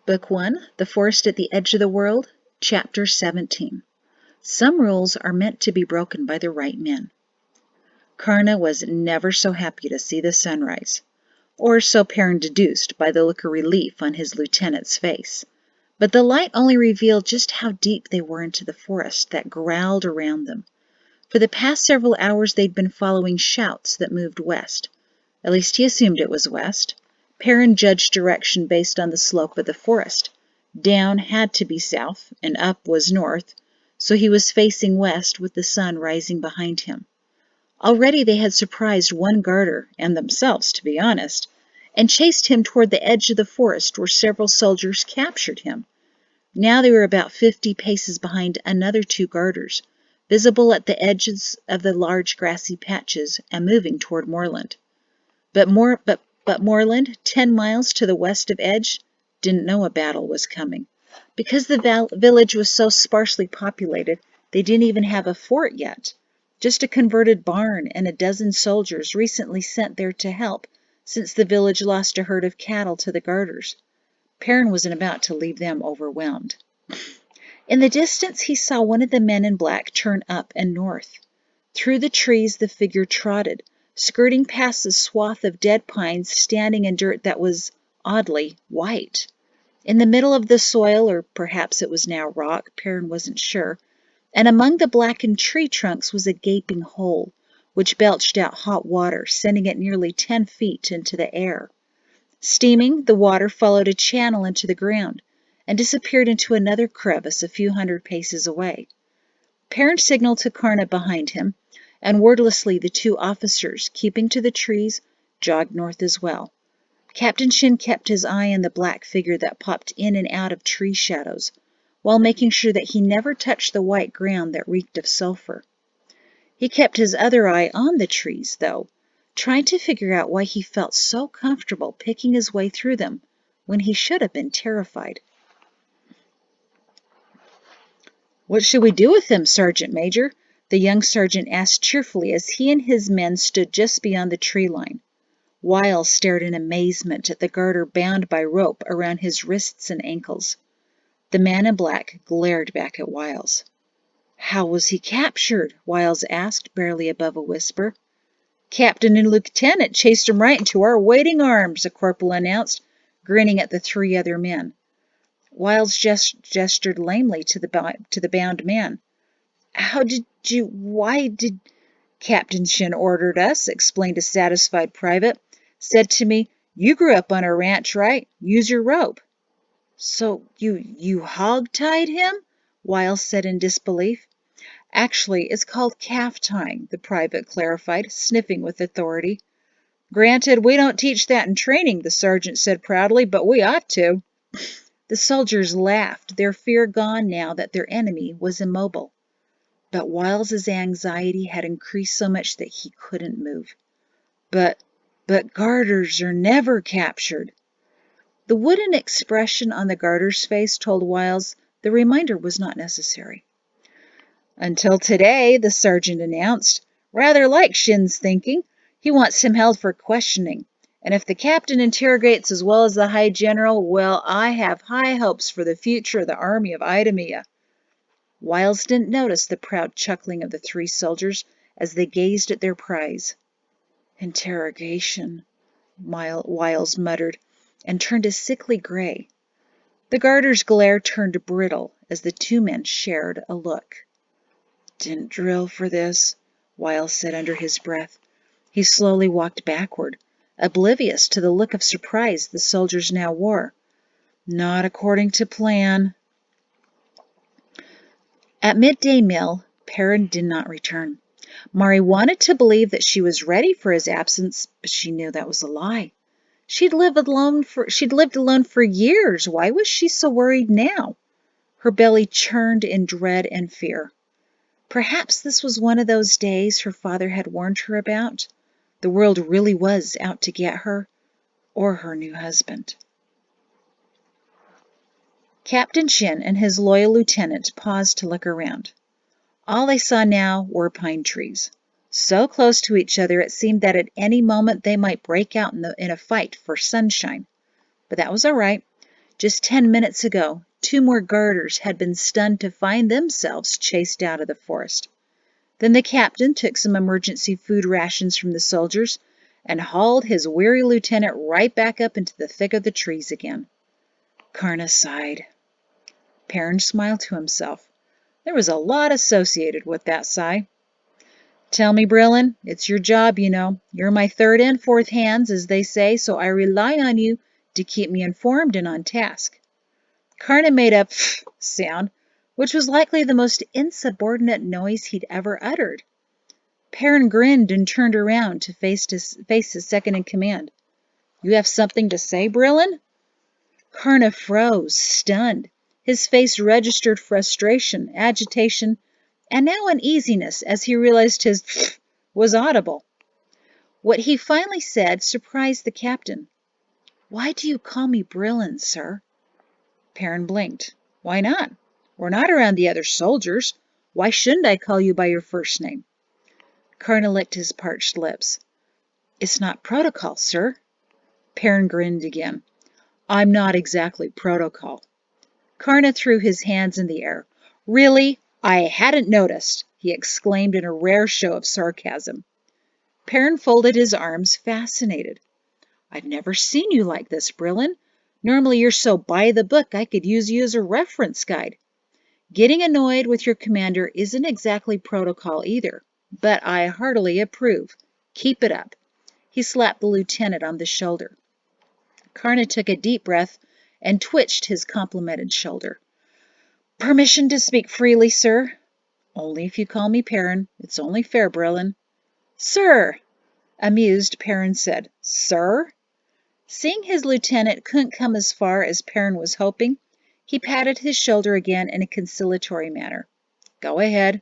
Book 1, The Forest at the Edge of the World, Chapter 17. Some rules are meant to be broken by the right men. Karna was never so happy to see the sunrise, or so Perrin deduced by the look of relief on his lieutenant's face. But the light only revealed just how deep they were into the forest that growled around them. For the past several hours they'd been following shouts that moved west. At least he assumed it was west. Perrin judged direction based on the slope of the forest. Down had to be south, and up was north, so he was facing west with the sun rising behind him. Already they had surprised one garter, and themselves, to be honest, and chased him toward the edge of the forest where several soldiers captured him. Now they were about 50 paces behind another 2 garters, visible at the edges of the large grassy patches and moving toward moorland. But moorland, 10 miles to the west of Edge, didn't know a battle was coming. Because the village was so sparsely populated, they didn't even have a fort yet. Just a converted barn and a dozen soldiers recently sent there to help, since the village lost a herd of cattle to the garters. Perrin wasn't about to leave them overwhelmed. In the distance, he saw one of the men in black turn up and north. Through the trees the figure trotted, skirting past a swath of dead pines standing in dirt that was, oddly, white. In the middle of the soil, or perhaps it was now rock, Perrin wasn't sure, and among the blackened tree trunks was a gaping hole, which belched out hot water, sending it nearly 10 feet into the air. Steaming, the water followed a channel into the ground and disappeared into another crevice a few hundred paces away. Perrin signaled to Karna behind him, and wordlessly the 2 officers, keeping to the trees, jogged north as well. Captain Shin kept his eye on the black figure that popped in and out of tree shadows, while making sure that he never touched the white ground that reeked of sulfur. He kept his other eye on the trees, though, trying to figure out why he felt so comfortable picking his way through them when he should have been terrified. "What should we do with them, Sergeant Major?" the young sergeant asked cheerfully as he and his men stood just beyond the tree line. Wiles stared in amazement at the garter bound by rope around his wrists and ankles. The man in black glared back at Wiles. "How was he captured?" Wiles asked, barely above a whisper. "Captain and lieutenant chased him right into our waiting arms," a corporal announced, grinning at the 3 other men. Wiles gestured lamely to the bound man. "Why did Captain Shin ordered us," explained a satisfied private. "Said to me, 'You grew up on a ranch, right? Use your rope.'" "So you hog-tied him?" Wiles said in disbelief. "Actually, it's called calf tying," the private clarified, sniffing with authority. "Granted, we don't teach that in training," the sergeant said proudly, "but we ought to." The soldiers laughed, their fear gone now that their enemy was immobile. But Wiles's anxiety had increased so much that he couldn't move. But garters are never captured." The wooden expression on the garter's face told Wiles the reminder was not necessary. "Until today," the sergeant announced. "Rather like Shin's thinking. He wants him held for questioning. And if the captain interrogates as well as the high general, well, I have high hopes for the future of the army of Idemia." Wiles didn't notice the proud chuckling of the 3 soldiers as they gazed at their prize. "Interrogation," Wiles muttered, and turned a sickly gray. The garter's glare turned brittle as the 2 men shared a look. "Didn't drill for this," Wiles said under his breath. He slowly walked backward, oblivious to the look of surprise the soldiers now wore. "Not according to plan." At midday meal, Perrin did not return. Mari wanted to believe that she was ready for his absence, but she knew that was a lie. She'd lived alone for years. Why was she so worried now? Her belly churned in dread and fear. Perhaps this was one of those days her father had warned her about. The world really was out to get her, or her new husband. Captain Shin and his loyal lieutenant paused to look around. All they saw now were pine trees. So close to each other it seemed that at any moment they might break out in a fight for sunshine. But that was all right. Just 10 minutes ago, 2 more garters had been stunned to find themselves chased out of the forest. Then the captain took some emergency food rations from the soldiers and hauled his weary lieutenant right back up into the thick of the trees again. Karna sighed. Perrin smiled to himself. There was a lot associated with that sigh. Tell me, Brillin, it's your job, you know. You're my third and fourth hands, as they say, so I rely on you to keep me informed and on task. Karna made a pfft sound, which was likely the most insubordinate noise he'd ever uttered. Perrin grinned and turned around to face his second-in-command. You have something to say, Brillin? Karna froze, stunned. His face registered frustration, agitation, and now uneasiness as he realized his pfft was audible. What he finally said surprised the captain. Why do you call me Brillin, sir? Perrin blinked. Why not? We're not around the other soldiers. Why shouldn't I call you by your first name? Karna licked his parched lips. It's not protocol, sir. Perrin grinned again. I'm not exactly protocol. Karna threw his hands in the air. Really? I hadn't noticed, he exclaimed in a rare show of sarcasm. Perrin folded his arms, fascinated. I've never seen you like this, Brillin. Normally you're so by the book I could use you as a reference guide. Getting annoyed with your commander isn't exactly protocol either, but I heartily approve. Keep it up. He slapped the lieutenant on the shoulder. Karna took a deep breath and twitched his complimented shoulder. Permission to speak freely, sir? Only if you call me Perrin. It's only fair, Brillin. Sir! Amused, Perrin said. Sir? Seeing his lieutenant couldn't come as far as Perrin was hoping, he patted his shoulder again in a conciliatory manner. Go ahead.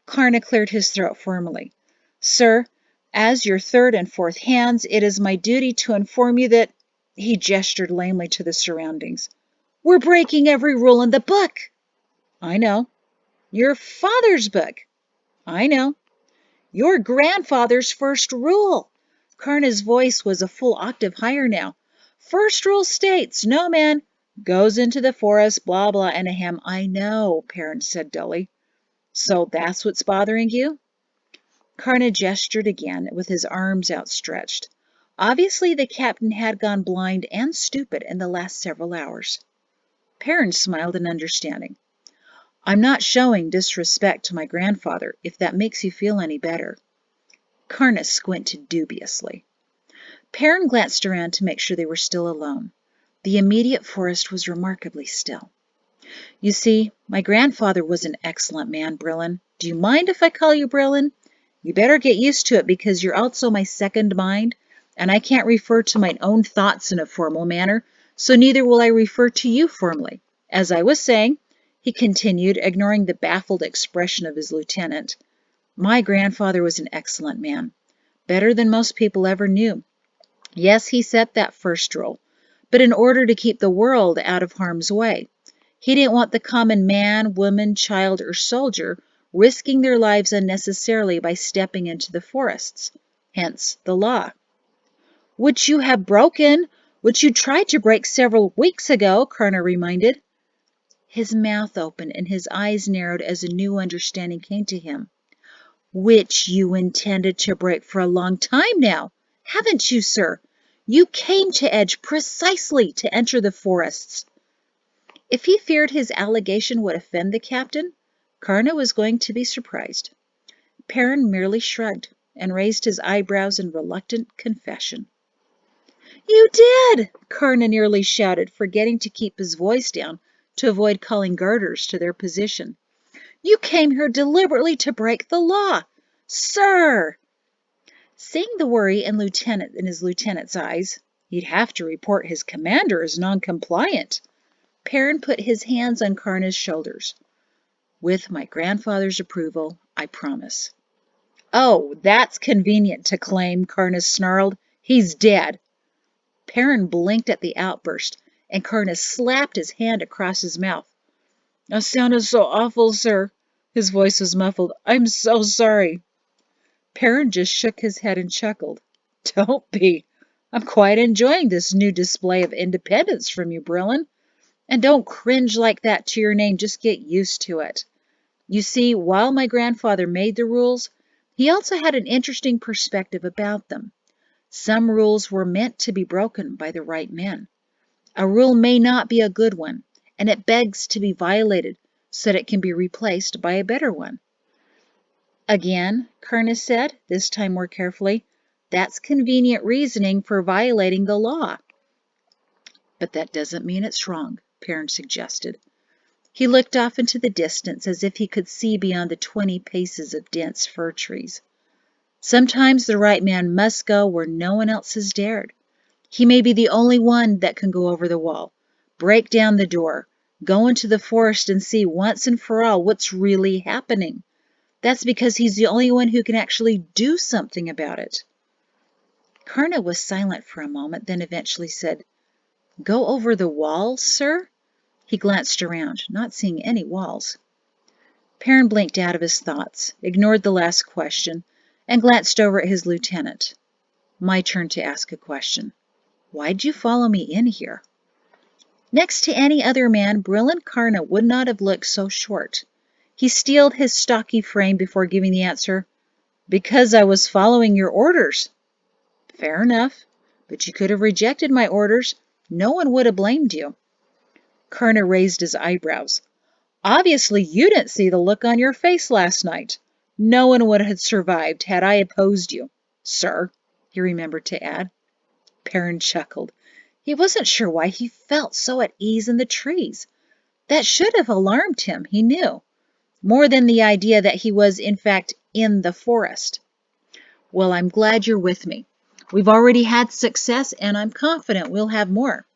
Karna cleared his throat firmly. Sir, as your third and fourth hands, it is my duty to inform you that... He gestured lamely to the surroundings. We're breaking every rule in the book. I know. Your father's book. I know. Your grandfather's first rule. Karna's voice was a full octave higher now. First rule states, no man goes into the forest, blah, blah, and ahem. I know, Perrin said dully. So that's what's bothering you? Karna gestured again with his arms outstretched. Obviously, the captain had gone blind and stupid in the last several hours. Perrin smiled in understanding. I'm not showing disrespect to my grandfather, if that makes you feel any better. Karna squinted dubiously. Perrin glanced around to make sure they were still alone. The immediate forest was remarkably still. You see, my grandfather was an excellent man, Brillin. Do you mind if I call you Brillin? You better get used to it because you're also my second mind, and I can't refer to my own thoughts in a formal manner, so neither will I refer to you formally. As I was saying, he continued, ignoring the baffled expression of his lieutenant, my grandfather was an excellent man, better than most people ever knew. Yes, he set that first rule, but in order to keep the world out of harm's way. He didn't want the common man, woman, child, or soldier risking their lives unnecessarily by stepping into the forests, hence the law. Which you have broken, which you tried to break several weeks ago, Karna reminded. His mouth opened and his eyes narrowed as a new understanding came to him. Which you intended to break for a long time now, haven't you, sir? You came to Edge precisely to enter the forests. If he feared his allegation would offend the captain, Karna was going to be surprised. Perrin merely shrugged and raised his eyebrows in reluctant confession. You did! Karna nearly shouted, forgetting to keep his voice down to avoid calling garters to their position. You came here deliberately to break the law. Sir! Seeing the worry in his lieutenant's eyes, he'd have to report his commander as non-compliant. Perrin put his hands on Karna's shoulders. With my grandfather's approval, I promise. Oh, that's convenient to claim, Karna snarled. He's dead. Perrin blinked at the outburst, and Karna slapped his hand across his mouth. That sounded so awful, sir. His voice was muffled. I'm so sorry. Perrin just shook his head and chuckled. Don't be. I'm quite enjoying this new display of independence from you, Brillin. And don't cringe like that to your name, just get used to it. You see, while my grandfather made the rules, he also had an interesting perspective about them. Some rules were meant to be broken by the right men. A rule may not be a good one, and it begs to be violated so that it can be replaced by a better one. Again, Kernis said, this time more carefully, that's convenient reasoning for violating the law. But that doesn't mean it's wrong, Perrin suggested. He looked off into the distance as if he could see beyond the 20 paces of dense fir trees. Sometimes the right man must go where no one else has dared. He may be the only one that can go over the wall, break down the door, go into the forest and see once and for all what's really happening. That's because he's the only one who can actually do something about it. Karna was silent for a moment, then eventually said, "Go over the wall, sir?" He glanced around, not seeing any walls. Perrin blinked out of his thoughts, ignored the last question, and glanced over at his lieutenant. My turn to ask a question. Why'd you follow me in here? Next to any other man, Brillin Karna would not have looked so short. He steeled his stocky frame before giving the answer, "Because I was following your orders." Fair enough, but you could have rejected my orders. No one would have blamed you. Karna raised his eyebrows. Obviously, you didn't see the look on your face last night. No one would have survived had I opposed you, sir, he remembered to add. Perrin chuckled. He wasn't sure why he felt so at ease in the trees. That should have alarmed him, he knew, more than the idea that he was, in fact, in the forest. Well, I'm glad you're with me. We've already had success, and I'm confident we'll have more.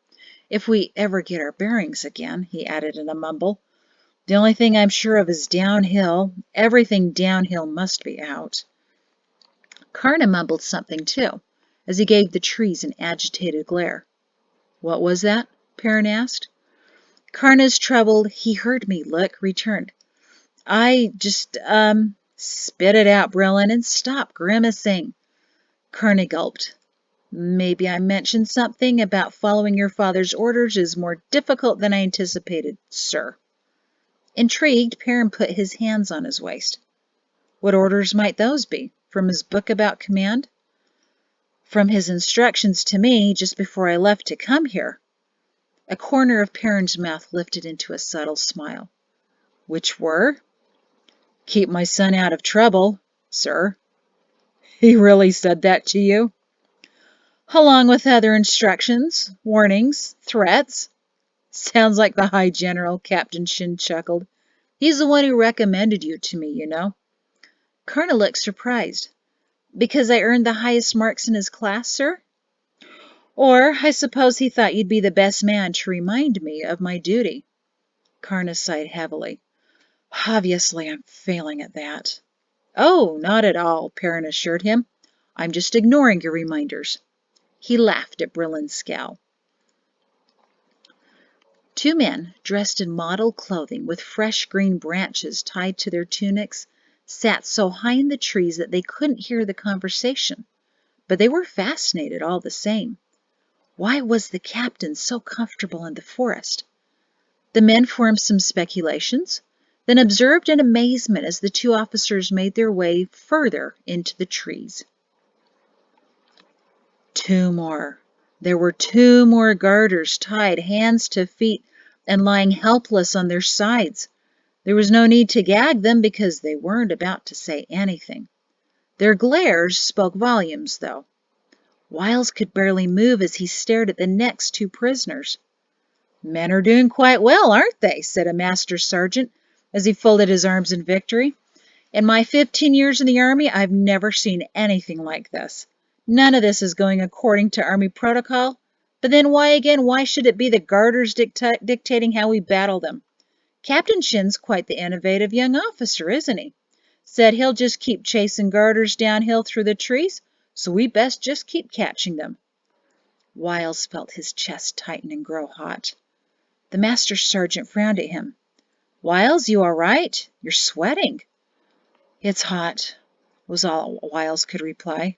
If we ever get our bearings again, he added in a mumble. The only thing I'm sure of is downhill. Everything downhill must be out. Karna mumbled something, too, as he gave the trees an agitated glare. What was that? Perrin asked. Karna's troubled, he heard me look, returned. I just, spit it out, Brillin, and stop grimacing. Karna gulped. Maybe I mentioned something about following your father's orders is more difficult than I anticipated, sir. Intrigued, Perrin put his hands on his waist. What orders might those be? From his book about command? From his instructions to me just before I left to come here. A corner of Perrin's mouth lifted into a subtle smile. Which were? Keep my son out of trouble, sir. He really said that to you? Along with other instructions, warnings, threats. Sounds like the High General, Captain Shin chuckled. He's the one who recommended you to me, you know. Colonel looked surprised. Because I earned the highest marks in his class, sir? Or I suppose he thought you'd be the best man to remind me of my duty. Karna sighed heavily. Obviously, I'm failing at that. Oh, not at all, Perrin assured him. I'm just ignoring your reminders. He laughed at Brillin's scowl. Two men, dressed in mottled clothing with fresh green branches tied to their tunics, sat so high in the trees that they couldn't hear the conversation, but they were fascinated all the same. Why was the captain so comfortable in the forest? The men formed some speculations, then observed in amazement as the two officers made their way further into the trees. Two more. There were two more garters tied hands to feet and lying helpless on their sides. There was no need to gag them because they weren't about to say anything. Their glares spoke volumes, though. Wiles could barely move as he stared at the next two prisoners. Men are doing quite well, aren't they? Said a master sergeant as he folded his arms in victory. In my 15 years in the Army, I've never seen anything like this. None of this is going according to Army protocol. But then why should it be the garters dictating how we battle them? Captain Shin's quite the innovative young officer, isn't he? Said he'll just keep chasing garters downhill through the trees, so we best just keep catching them. Wiles felt his chest tighten and grow hot. The master sergeant frowned at him. Wiles, you all right? You're sweating. It's hot, was all Wiles could reply.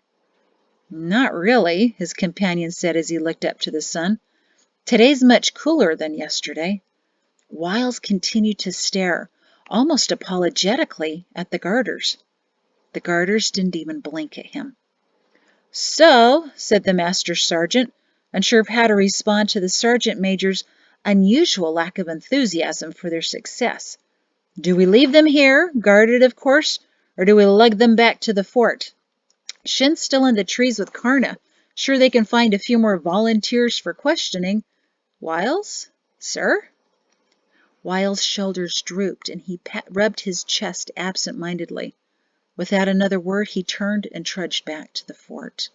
Not really, his companion said as he looked up to the sun. Today's much cooler than yesterday. Wiles continued to stare, almost apologetically, at the garters. The garters didn't even blink at him. So, said the master sergeant, unsure of how to respond to the sergeant major's unusual lack of enthusiasm for their success. Do we leave them here, guarded of course, or do we lug them back to the fort? Shin's still in the trees with Karna. Sure they can find a few more volunteers for questioning. Wiles? Sir? Wiles' shoulders drooped, and he rubbed his chest absent-mindedly. Without another word, he turned and trudged back to the fort.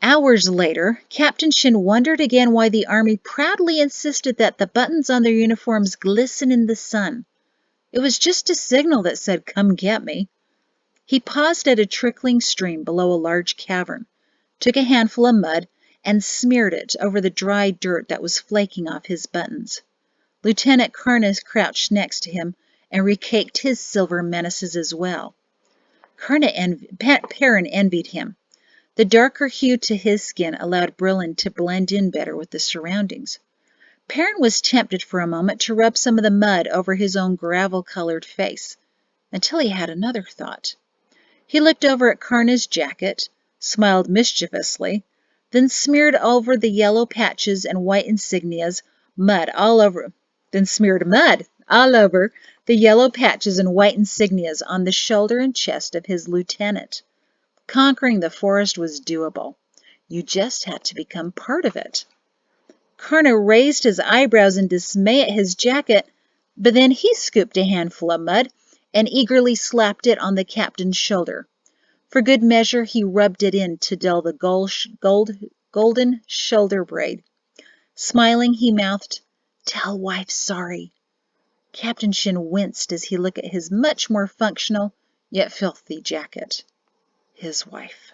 Hours later, Captain Shin wondered again why the army proudly insisted that the buttons on their uniforms glisten in the sun. It was just a signal that said, "Come get me." He paused at a trickling stream below a large cavern, took a handful of mud, and smeared it over the dry dirt that was flaking off his buttons. Lieutenant Karna crouched next to him and recaked his silver menaces as well. Perrin envied him. The darker hue to his skin allowed Brillin to blend in better with the surroundings. Perrin was tempted for a moment to rub some of the mud over his own gravel-colored face, until he had another thought. He looked over at Karna's jacket, smiled mischievously, then smeared over the yellow patches and white insignias mud all over, then smeared mud all over the yellow patches and white insignias on the shoulder and chest of his lieutenant. Conquering the forest was doable. You just had to become part of it. Karna raised his eyebrows in dismay at his jacket, but then he scooped a handful of mud and eagerly slapped it on the captain's shoulder. For good measure, he rubbed it in to dull the golden shoulder braid. Smiling, he mouthed, "Tell wife sorry." Captain Shin winced as he looked at his much more functional, yet filthy jacket. His wife.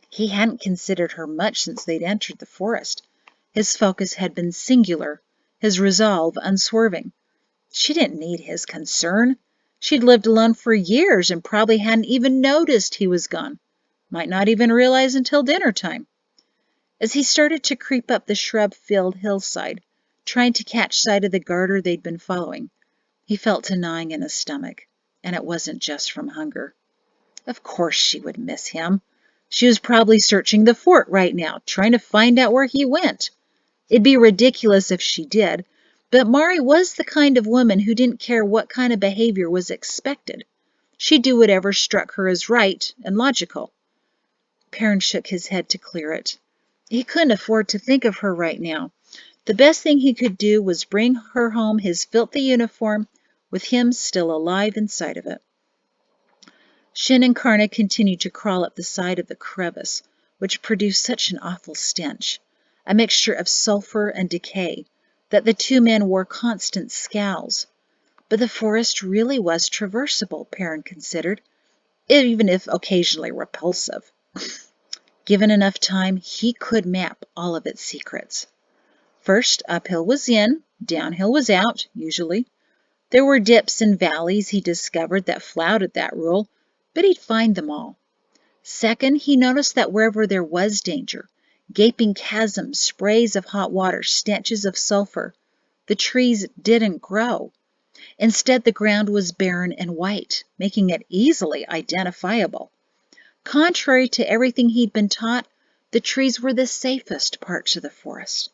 He hadn't considered her much since they'd entered the forest. His focus had been singular, his resolve unswerving. She didn't need his concern. She'd lived alone for years and probably hadn't even noticed he was gone. Might not even realize until dinner time. As he started to creep up the shrub-filled hillside, trying to catch sight of the garter they'd been following, he felt a gnawing in his stomach, and it wasn't just from hunger. Of course she would miss him. She was probably searching the fort right now, trying to find out where he went. It'd be ridiculous if she did, but Mari was the kind of woman who didn't care what kind of behavior was expected. She'd do whatever struck her as right and logical. Perrin shook his head to clear it. He couldn't afford to think of her right now. The best thing he could do was bring her home his filthy uniform, with him still alive inside of it. Shin and Karna continued to crawl up the side of the crevice, which produced such an awful stench, a mixture of sulfur and decay, that the two men wore constant scowls. But the forest really was traversable, Perrin considered, even if occasionally repulsive. Given enough time, he could map all of its secrets. First, uphill was in, downhill was out, usually. There were dips and valleys, he discovered, that flouted that rule, but he'd find them all. Second, he noticed that wherever there was danger, gaping chasms, sprays of hot water, stenches of sulfur, the trees didn't grow. Instead, the ground was barren and white, making it easily identifiable. Contrary to everything he'd been taught, the trees were the safest parts of the forest.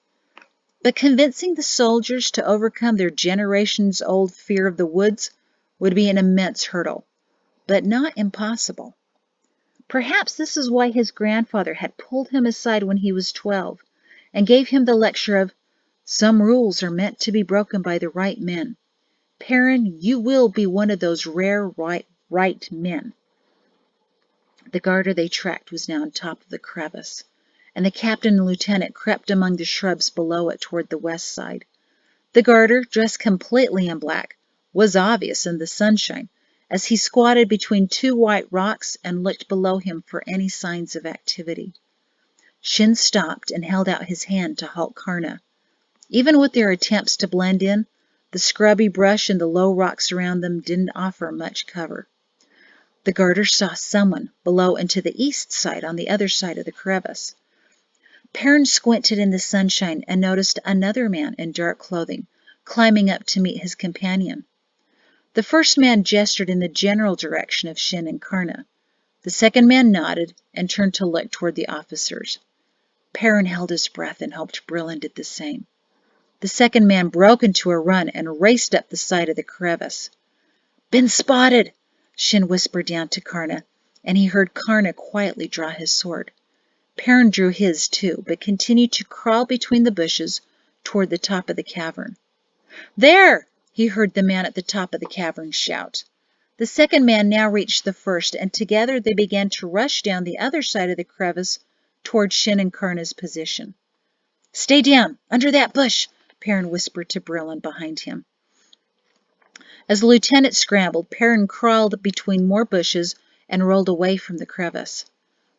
But convincing the soldiers to overcome their generations-old fear of the woods would be an immense hurdle, but not impossible. Perhaps this is why his grandfather had pulled him aside when he was 12 and gave him the lecture of, "Some rules are meant to be broken by the right men. Perrin, you will be one of those rare right men." The garter they tracked was now on top of the crevice, and the captain and lieutenant crept among the shrubs below it toward the west side. The garter, dressed completely in black, was obvious in the sunshine, as he squatted between two white rocks and looked below him for any signs of activity. Shin stopped and held out his hand to halt Karna. Even with their attempts to blend in, the scrubby brush and the low rocks around them didn't offer much cover. The garter saw someone below and to the east side on the other side of the crevice. Perrin squinted in the sunshine and noticed another man in dark clothing climbing up to meet his companion. The first man gestured in the general direction of Shin and Karna. The second man nodded and turned to look toward the officers. Perrin held his breath and hoped Brillin did the same. The second man broke into a run and raced up the side of the crevice. "Been spotted," Shin whispered down to Karna, and he heard Karna quietly draw his sword. Perrin drew his too, but continued to crawl between the bushes toward the top of the cavern. "There!" he heard the man at the top of the cavern shout. The second man now reached the first, and together they began to rush down the other side of the crevice toward Shin and Karna's position. "Stay down, under that bush," Perrin whispered to Brillin behind him. As the lieutenant scrambled, Perrin crawled between more bushes and rolled away from the crevice.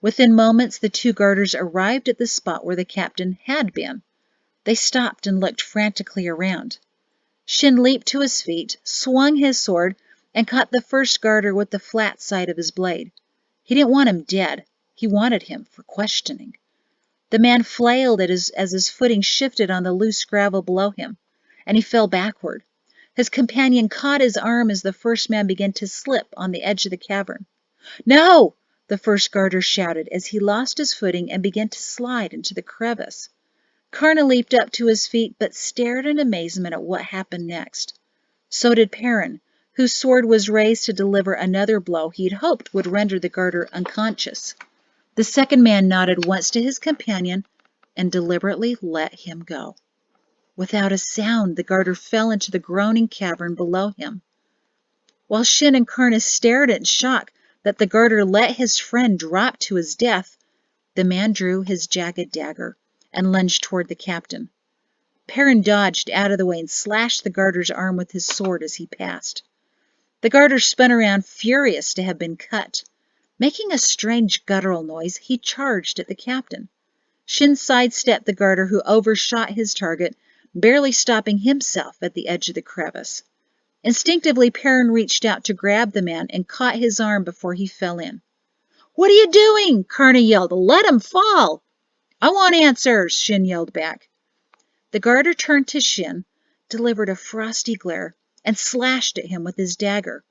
Within moments, the two garters arrived at the spot where the captain had been. They stopped and looked frantically around. Shin leaped to his feet, swung his sword, and caught the first garter with the flat side of his blade. He didn't want him dead. He wanted him for questioning. The man flailed as his footing shifted on the loose gravel below him, and he fell backward. His companion caught his arm as the first man began to slip on the edge of the cavern. "No!" the first garter shouted as he lost his footing and began to slide into the crevice. Karna leaped up to his feet but stared in amazement at what happened next. So did Perrin, whose sword was raised to deliver another blow he'd hoped would render the garter unconscious. The second man nodded once to his companion and deliberately let him go. Without a sound, the garter fell into the groaning cavern below him. While Shin and Karna stared in shock that the garter let his friend drop to his death, the man drew his jagged dagger and lunged toward the captain. Perrin dodged out of the way and slashed the garter's arm with his sword as he passed. The garter spun around, furious to have been cut. Making a strange guttural noise, he charged at the captain. Shin sidestepped the garter, who overshot his target, barely stopping himself at the edge of the crevice. Instinctively, Perrin reached out to grab the man and caught his arm before he fell in. "What are you doing?" Karna yelled. "Let him fall!" "I want answers," Shin yelled back. The garter turned to Shin, delivered a frosty glare, and slashed at him with his dagger.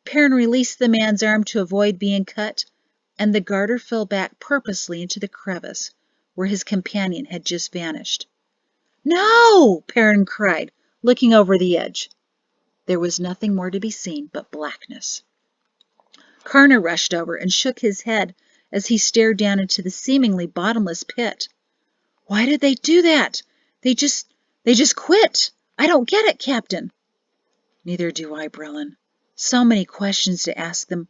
Perrin released the man's arm to avoid being cut, and the garter fell back purposely into the crevice where his companion had just vanished. "No!" Perrin cried, looking over the edge. There was nothing more to be seen but blackness. Karna rushed over and shook his head as he stared down into the seemingly bottomless pit. "Why did they do that? They just quit. I don't get it, Captain." "Neither do I, Brillin. So many questions to ask them.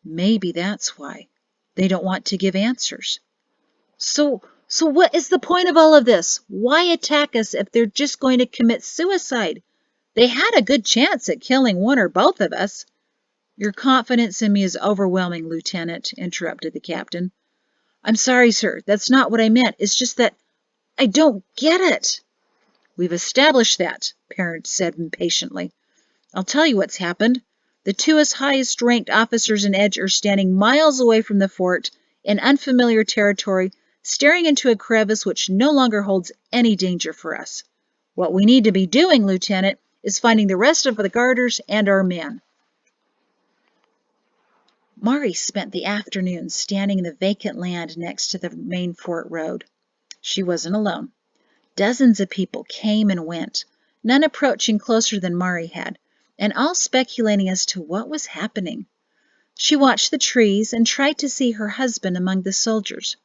Maybe that's why. They don't want to give answers." So what is the point of all of this? Why attack us if they're just going to commit suicide? They had a good chance at killing one or both of us. "Your confidence in me is overwhelming, Lieutenant," interrupted the captain. "I'm sorry, sir. That's not what I meant. It's just that I don't get it." "We've established that," Perrin said impatiently. "I'll tell you what's happened. The two highest-ranked officers in Edge are standing miles away from the fort in unfamiliar territory, staring into a crevice which no longer holds any danger for us. What we need to be doing, Lieutenant, is finding the rest of the garters and our men." Mari spent the afternoon standing in the vacant land next to the main fort road. She wasn't alone. Dozens of people came and went, none approaching closer than Mari had, and all speculating as to what was happening. She watched the trees and tried to see her husband among the soldiers,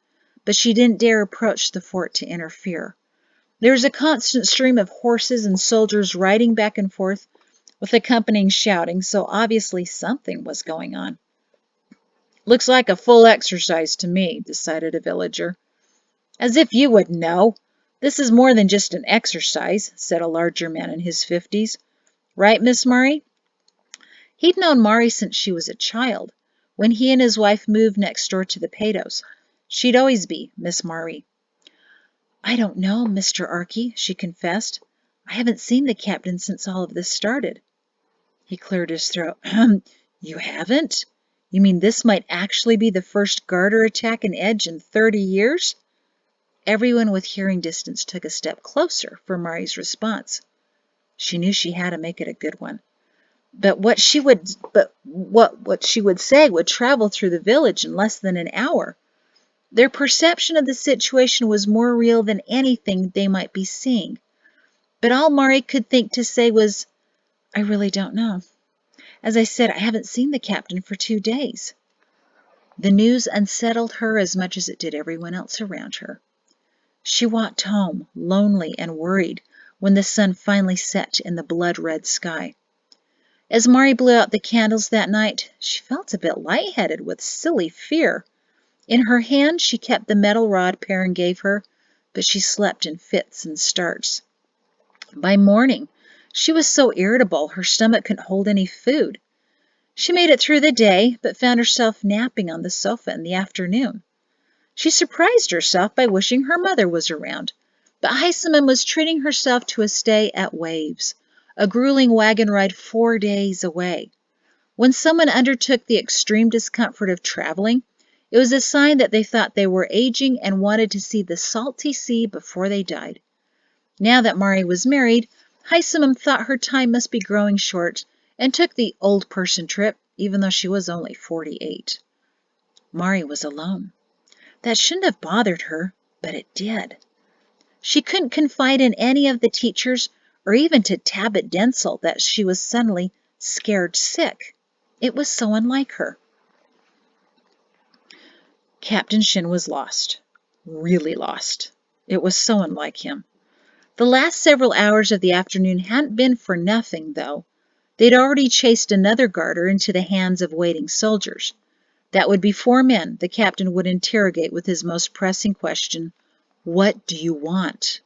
but she didn't dare approach the fort to interfere. There was a constant stream of horses and soldiers riding back and forth with accompanying shouting, so obviously something was going on. "Looks like a full exercise to me," decided a villager. "As if you would know. This is more than just an exercise," said a larger man in his 50s. "Right, Miss Murray?" He'd known Mari since she was a child, when he and his wife moved next door to the Patos. She'd always be Miss Murray. "I don't know, Mr. Archie," she confessed. "I haven't seen the captain since all of this started." He cleared his throat. "You haven't? You mean this might actually be the first garter attack in Edge in 30 years? Everyone with hearing distance took a step closer for Mari's response. She knew she had to make it a good one. But what she would say would travel through the village in less than an hour. Their perception of the situation was more real than anything they might be seeing. But all Mari could think to say was, I really don't know. As I said, I haven't seen the captain for 2 days. The news unsettled her as much as it did everyone else around her. She walked home, lonely and worried, when the sun finally set in the blood-red sky. As Mari blew out the candles that night, she felt a bit lightheaded with silly fear. In her hand, she kept the metal rod Perrin gave her, but she slept in fits and starts. By morning, she was so irritable her stomach couldn't hold any food. She made it through the day, but found herself napping on the sofa in the afternoon. She surprised herself by wishing her mother was around, but Heiseman was treating herself to a stay at Waves, a grueling wagon ride 4 days away. When someone undertook the extreme discomfort of traveling, it was a sign that they thought they were aging and wanted to see the salty sea before they died. Now that Mari was married, Heiseman thought her time must be growing short and took the old person trip, even though she was only 48. Mari was alone. That shouldn't have bothered her, but it did. She couldn't confide in any of the teachers or even to Tabit Densel that she was suddenly scared sick. It was so unlike her. Captain Shin was lost. Really lost. It was so unlike him. The last several hours of the afternoon hadn't been for nothing, though. They'd already chased another garter into the hands of waiting soldiers. That would be 4 men the captain would interrogate with his most pressing question, "What do you want?"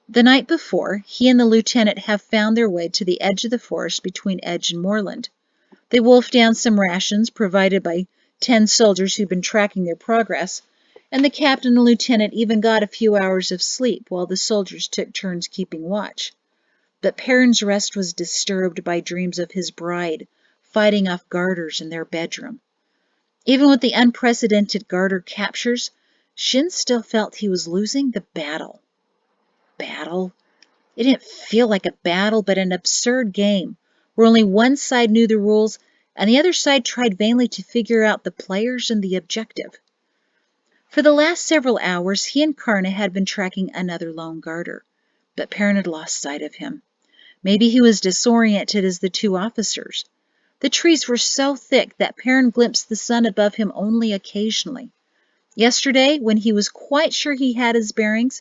The night before, he and the lieutenant have found their way to the edge of the forest between Edge and Moorland. They wolfed down some rations provided by 10 soldiers who'd been tracking their progress, and the captain and lieutenant even got a few hours of sleep while the soldiers took turns keeping watch. But Perrin's rest was disturbed by dreams of his bride fighting off garters in their bedroom. Even with the unprecedented garter captures, Shin still felt he was losing the battle. Battle? It didn't feel like a battle, but an absurd game, where only one side knew the rules and the other side tried vainly to figure out the players and the objective. For the last several hours, he and Karna had been tracking another lone garter, but Perrin had lost sight of him. Maybe he was disoriented as the 2 officers. The trees were so thick that Perrin glimpsed the sun above him only occasionally. Yesterday, when he was quite sure he had his bearings,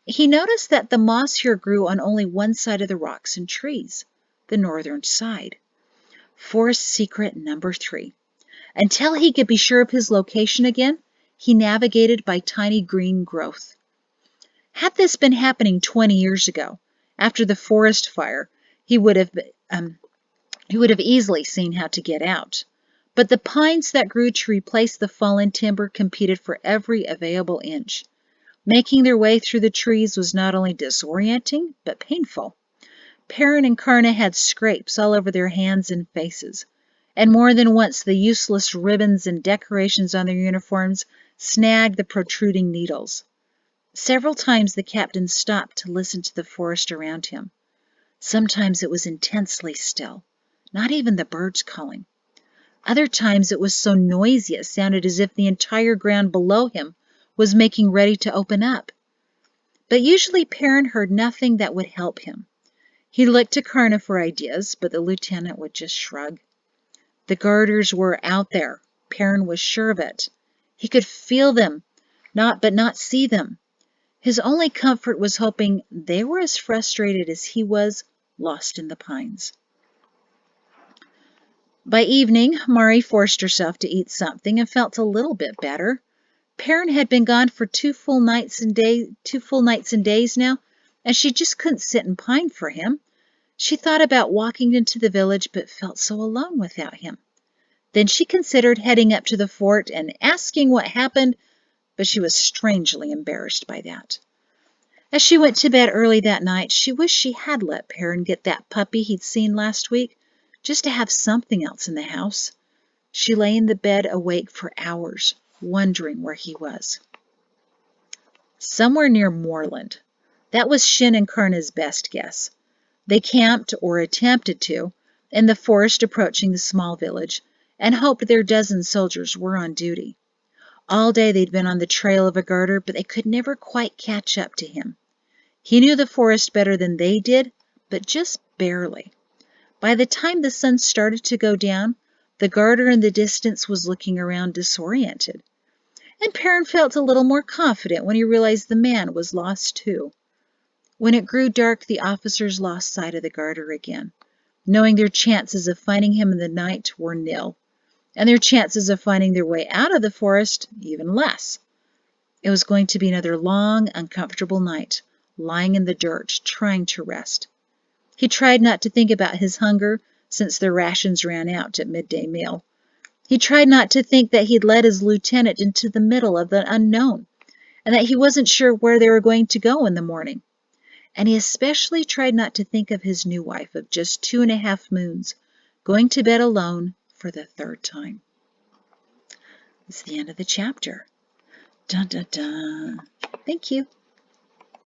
he noticed that the moss here grew on only one side of the rocks and trees, the northern side. Forest secret number 3. Until he could be sure of his location again, he navigated by tiny green growth. Had this been happening 20 years ago, after the forest fire, he would have easily seen how to get out. But the pines that grew to replace the fallen timber competed for every available inch. Making their way through the trees was not only disorienting, but painful. Perrin and Karna had scrapes all over their hands and faces, and more than once the useless ribbons and decorations on their uniforms snagged the protruding needles. Several times the captain stopped to listen to the forest around him. Sometimes it was intensely still, not even the birds calling. Other times it was so noisy it sounded as if the entire ground below him was making ready to open up. But usually Perrin heard nothing that would help him. He looked to Karna for ideas, but the lieutenant would just shrug. The garters were out there. Perrin was sure of it. He could feel them, but not see them. His only comfort was hoping they were as frustrated as he was, lost in the pines. By evening, Mari forced herself to eat something and felt a little bit better. Perrin had been gone for 2 full nights and days now, and she just couldn't sit and pine for him. She thought about walking into the village, but felt so alone without him. Then she considered heading up to the fort and asking what happened, but she was strangely embarrassed by that. As she went to bed early that night, she wished she had let Perrin get that puppy he'd seen last week, just to have something else in the house. She lay in the bed awake for hours, wondering where he was. Somewhere near Moreland. That was Shin and Karna's best guess. They camped, or attempted to, in the forest approaching the small village, and hoped their dozen soldiers were on duty. All day they'd been on the trail of a garter, but they could never quite catch up to him. He knew the forest better than they did, but just barely. By the time the sun started to go down, the garter in the distance was looking around disoriented. And Perrin felt a little more confident when he realized the man was lost too. When it grew dark, the officers lost sight of the garter again, knowing their chances of finding him in the night were nil, and their chances of finding their way out of the forest even less. It was going to be another long, uncomfortable night, lying in the dirt, trying to rest. He tried not to think about his hunger, since their rations ran out at midday meal. He tried not to think that he'd led his lieutenant into the middle of the unknown, and that he wasn't sure where they were going to go in the morning. And he especially tried not to think of his new wife of just 2.5 moons, going to bed alone for the 3rd time. It's the end of the chapter. Dun, dun, dun. Thank you.